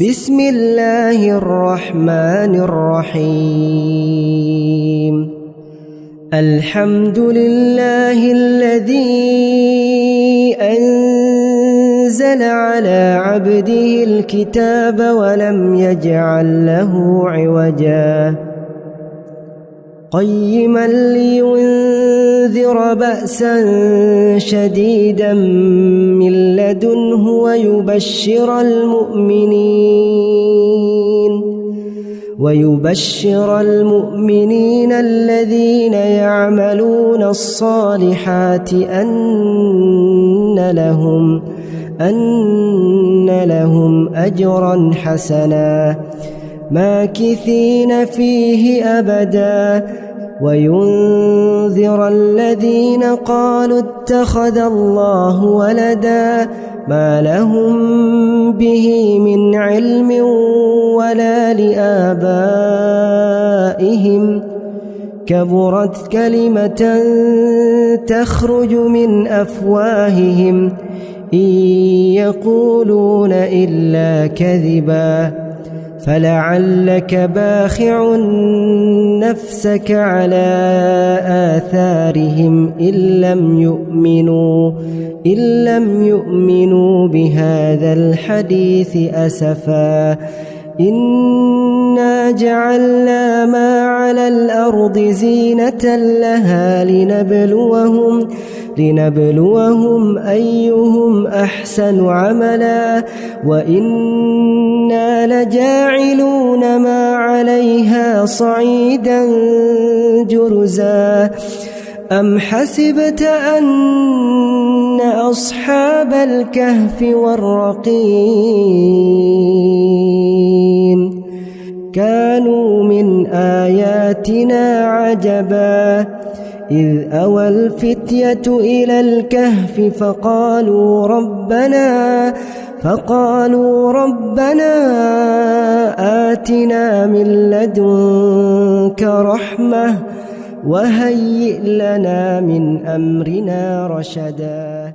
بسم الله الرحمن الرحيم. الحمد لله الذي أنزل على عبده الكتاب ولم يجعل له عوجا قيما لينذر بأسا شديدا من لدنه ويبشر المؤمنين الذين يعملون الصالحات أن لهم أجرا حسنا ماكثين فيه أبدا وينذر الذين قالوا اتخذ الله ولدا ما لهم به من علم ولا لآبائهم كبرت كلمة تخرج من أفواههم إن يقولون إلا كذبا فلعلك باخع نفسك على آثارهم إن لم يؤمنوا بهذا الحديث أسفا إنا جعلنا ما على الأرض زينة لها لنبلوهم أيهم أحسن عملا وإنا لجاعلون ما عليها صعيدا جرزا أم حسبت أن أصحاب الكهف والرقيم كانوا من آياتنا عجبا إذ أوى الفتية إلى الكهف فقالوا ربنا آتنا من لدنك رحمة وهيئ لنا من أمرنا رشدا.